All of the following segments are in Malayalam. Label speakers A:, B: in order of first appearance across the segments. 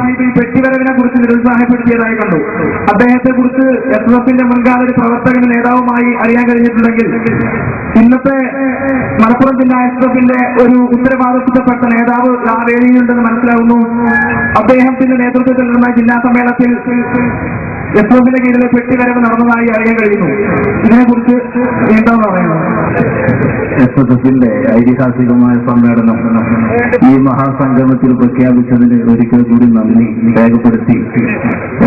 A: സാഹിബ് ഈ പെട്ടിവരവിനെ കുറിച്ച് നിരുത്സാഹപ്പെടുത്തിയതായി കണ്ടു. അദ്ദേഹത്തെ കുറിച്ച് SSFന്റെ മുൻകാല ഒരു പ്രവർത്തകനും നേതാവുമായി അറിയാൻ കഴിഞ്ഞിട്ടുണ്ടെങ്കിൽ ഇന്നത്തെ മലപ്പുറം ജില്ലാ SSFന്റെ ഒരു ഉത്തരവാദിത്തപ്പെട്ട നേതാവ് ആ വേദിയിലുണ്ടെന്ന് മനസ്സിലാവുന്നു. അദ്ദേഹത്തിന്റെ നേതൃത്വത്തിൽ നടന്ന ജില്ലാ സമ്മേളനത്തിൽ SSFന്റെ കീഴിലെ പെട്ടിവരവ് നടന്നതായി അറിയാൻ കഴിയുന്നു. ഇതിനെക്കുറിച്ച് എന്താണ് പറയുന്നത്?
B: SSFന്റെ ഐതിഹാസികമായ സമ്മേളനം ഈ മഹാസംഗമത്തിൽ പ്രഖ്യാപിച്ചതിന് ഒരിക്കൽ കൂടി നന്ദി രേഖപ്പെടുത്തി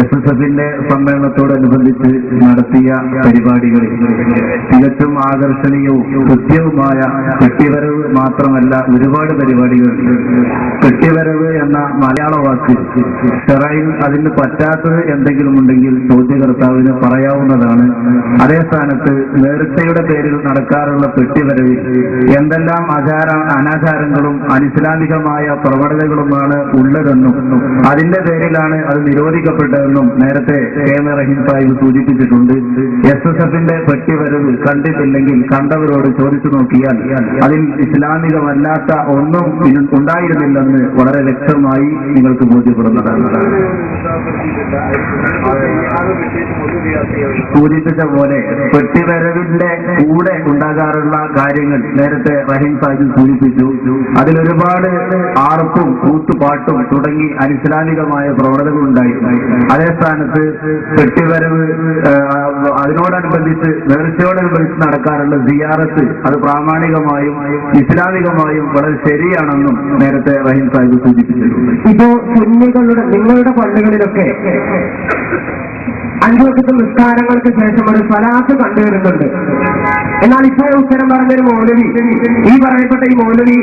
B: SSFന്റെ സമ്മേളനത്തോടനുബന്ധിച്ച് നടത്തിയ പരിപാടികളിൽ തികച്ചും ആകർഷണീയവും കൃത്യവുമായ പെട്ടിവരവ് മാത്രമല്ല ഒരുപാട് പരിപാടികൾ. പെട്ടിവരവ് എന്ന മലയാള വാക്ക് ഷറയിൽ അതിന് പറ്റാത്തത് എന്തെങ്കിലും ഉണ്ടെങ്കിൽ ചോദ്യകർത്താവിന് പറയാവുന്നതാണ്. അതേ സ്ഥാനത്ത് നേർച്ചയുടെ പേരിൽ നടക്കാറുള്ള പെട്ടിവരവിൽ എന്തെല്ലാം അനാചാരങ്ങളും അനിസ്ലാമികമായ പ്രവണതകളുമാണ് ഉള്ളതെന്നും അതിന്റെ പേരിലാണ് അത് നിരോധിക്കപ്പെട്ടതെന്നും നേരത്തെ KM റഹീം സാഹിബ് സൂചിപ്പിച്ചിട്ടുണ്ട്. SSFന്റെ പെട്ടിവരവ് കണ്ടിട്ടില്ലെങ്കിൽ കണ്ടവരോട് ചോദിച്ചു നോക്കിയാൽ അതിൽ ഇസ്ലാമികമല്ലാത്ത ഒന്നും ഉണ്ടായിരുന്നില്ലെന്ന് വളരെ വ്യക്തമായി നിങ്ങൾക്ക് ബോധ്യപ്പെടുന്നതാണ്. സൂചിപ്പിച്ച പോലെ പെട്ടിവരവിന്റെ കൂടെ ഉണ്ടാകാറുള്ള കാര്യങ്ങൾ നേരത്തെ റഹീം സാഹിബ് സൂചിപ്പിച്ചു. അതിലൊരുപാട് ആർപ്പും കൂത്തുപാട്ടും തുടങ്ങി അനിസ്ലാമികമായ പ്രവണതകളുണ്ടായി. അതേ സ്ഥാനത്ത് പെട്ടിവരവ് അതിനോടനുബന്ധിച്ച് നേർച്ചയോടനുബന്ധിച്ച് നടക്കാറുള്ള സിയാറത്ത് അത് പ്രാമാണികമായും ഇസ്ലാമികമായും വളരെ ശരിയാണെന്നും നേരത്തെ റഹീം സാഹിബ് സൂചിപ്പിച്ചിട്ടുണ്ട്.
A: ഇപ്പോ നിങ്ങളുടെ പള്ളികളിലൊക്കെ 5 വർഷത്തെ നിസ്കാരങ്ങൾക്ക് ശേഷം ഒരു സ്വലാത്ത് കണ്ടുവരുന്നുണ്ട്. എന്നാൽ ഇപ്പോൾ ഉത്തരം പറഞ്ഞൊരു മൗലവി, ഈ പറയപ്പെട്ട ഈ മൗലവി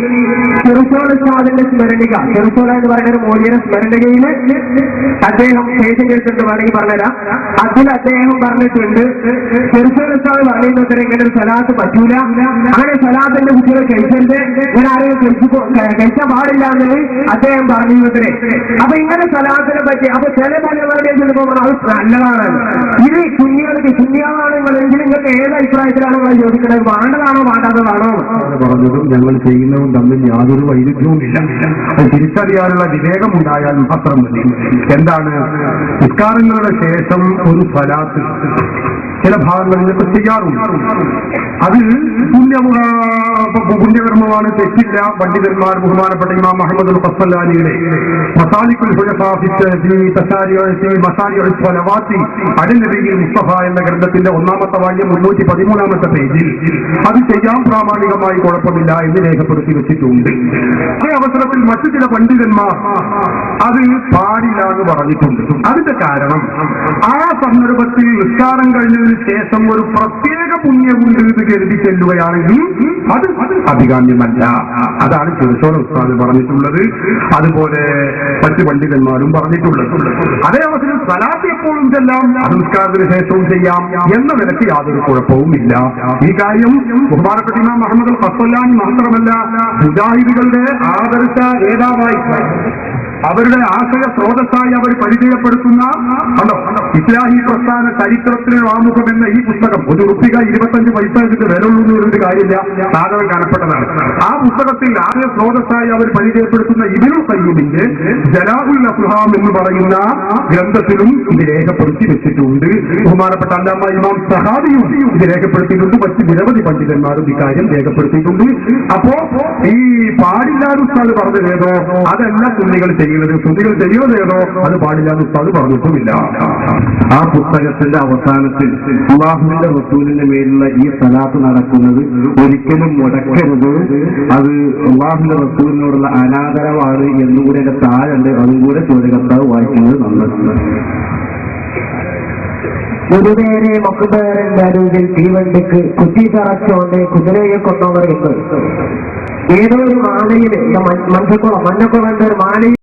A: ചെറുസോൾ ഉസ്താദിന്റെ സ്മരണിക, ചെറുസോള എന്ന് പറയുന്ന ഒരു മൗലിയുടെ സ്മരണികയിൽ അദ്ദേഹം സ്റ്റേജ് കേട്ടിട്ട് വേണമെങ്കിൽ പറഞ്ഞുതരാം. അതിൽ അദ്ദേഹം പറഞ്ഞിട്ടുണ്ട് ചെറുസോൾ ഉസ്താദ് പറയുന്നത്ര ഇങ്ങനെ ഒരു സ്വലാത്ത് പറ്റൂല, അങ്ങനെ സ്വലാത്തിന്റെ കുട്ടികൾ കഴിച്ചത് ഇങ്ങനെ ആരെയും കഴിച്ചാൻ പാടില്ല എന്ന് അദ്ദേഹം പറഞ്ഞിരുന്നത്രേ. അപ്പൊ ഇങ്ങനെ സ്വലാത്തിനെ പറ്റി അപ്പൊ ചില പലവരുടെ ചിലപ്പോൾ അത് നല്ലതാണ്. ഇത് കുഞ്ഞിയാണെങ്കിലെങ്കിൽ നിങ്ങൾക്ക് ഏത് അഭിപ്രായത്തിലാണ് നിങ്ങൾ ചോദിക്കുന്നത്? വേണ്ടതാണോ വേണ്ടാത്തതാണോ
B: പറഞ്ഞതും ഞങ്ങൾ ചെയ്യുന്നതും തമ്മിൽ യാതൊരു വൈരുദ്ധ്യവും ഇല്ല. തിരിച്ചറിയാനുള്ള വിവേകമുണ്ടായാൽ മാത്രം മതി. എന്താണ് നിസ്കാരങ്ങളുടെ ശേഷം ഒരു സ്വലാത്ത് ചില ഭാഗങ്ങളിലൊക്കെ ചെയ്യാറുണ്ട്. അത് പുണ്യകർമ്മമാണ്, തെറ്റില്ല. പണ്ഡിതന്മാർ ബഹുമാനപ്പെട്ട ഇമാം മുഹമ്മദ് ഖസ്സലാനിയുടെ മുസ്തഫ എന്ന ഗ്രന്ഥത്തിന്റെ 1-ാമത്തെ വാല്യം 313-ാമത്തെ പേജിൽ അത് ചെയ്യാൻ പ്രാമാണികമായി കുഴപ്പമില്ല എന്ന് രേഖപ്പെടുത്തി വെച്ചിട്ടുണ്ട്. അതേ അവസരത്തിൽ മറ്റു ചില പണ്ഡിതന്മാർ അത് പാടില്ല എന്ന് പറഞ്ഞിട്ടുണ്ട്. അതിന്റെ കാരണം ആ സന്ദർഭത്തിൽ നിസ്കാരം കഴിഞ്ഞതിന് ശേഷം ഒരു പ്രത്യേക പുണ്യമുണ്ട് എന്ന് കരുതി ചെല്ലുകയാണെങ്കിൽ അത് അഭികാമ്യമല്ല. അതാണ് ചെറുസോള ഉസ്താദ് പറഞ്ഞിട്ടുള്ളത്. അതുപോലെ മറ്റ് പണ്ഡിതന്മാരും പറഞ്ഞിട്ടുള്ളത്. അതേ അവസരം സ്വലാത്ത് എപ്പോഴും ചെല്ലാം, സംസ്കാരത്തിന് ശേഷവും ചെയ്യാം എന്ന നിലയ്ക്ക് യാതൊരു കുഴപ്പവും ഇല്ല. ഈ കാര്യം ബഹുമാനപ്പെട്ട ഇമാം മുഹമ്മദ് ഖസ്സലാനി മാത്രമല്ല, മുജാഹിദുകളുടെ ആദർശ നേതാവായി അവരുടെ ആശയ സ്രോതസ്സായി അവർ പരിചയപ്പെടുത്തുന്ന ഇസ്ലാഹി പ്രസ്ഥാന ചരിത്രത്തിന് ആമുഖം എന്ന ഈ പുസ്തകം ഒരു റുപ്പിക 25 പൈസ ഇതിന്റെ വിലയുള്ളൂ എന്നൊരു കാര്യമില്ല, സാധനം കാണപ്പെട്ടതാണ്. ആ പുസ്തകത്തിൽ ആശയ സ്രോതസ്സായി അവർ പരിചയപ്പെടുത്തുന്ന ഇബ്നുൽ ഖയ്യിമിന്റെ ജലാഉൽ അഫ്ഹാം എന്ന് പറയുന്ന ഗ്രന്ഥത്തിലും ഇത് രേഖപ്പെടുത്തി വെച്ചിട്ടുണ്ട്. ബഹുമാനപ്പെട്ട അല്ലാമ ഇമാം സഹാബിയും ഇത് രേഖപ്പെടുത്തിയിട്ടുണ്ട്. മറ്റ് നിരവധി പണ്ഡിതന്മാരും ഇക്കാര്യം രേഖപ്പെടുത്തിയിട്ടുണ്ട്. അപ്പോ ഈ പാടില്ലാതെ ഉസ്താദ് പറഞ്ഞതേതോ അതല്ല സുന്നികൾ ചെയ്യുന്നത്, സുന്നികൾ ചെയ്യുന്നതേതോ അത് പാടില്ലാതെ ഉസ്താദ് പറഞ്ഞിട്ടുമില്ല. ആ പുസ്തകത്തിന്റെ അവസാനത്തിൽ അല്ലാഹുവിന്റെ റസൂലിന്റെ മേലുള്ള ഈ സലാത്ത് നടക്കുന്നത് ഒരിക്കലും മുടക്കരുത്, അത് അല്ലാഹുവിന്റെ റസൂലിനോടുള്ള അനാദരവാണ് എന്നുകൂടെ എന്റെ താഴുണ്ട്. അതും കൂടെ ചോദ്യകർത്താവ് വായിക്കുന്നത് നല്ലതാണ്.
A: ഗുരുവേരെ മക്കുബേറിന്റെ അരുവിൽ തീവണ്ടിക്ക് കുറ്റി തറച്ചോണ്ട് കുതിരയെ കൊണ്ടവർ ഏതോ ഒരു മാലയില് മഞ്ഞക്കുളം ഒരു മാലയിൽ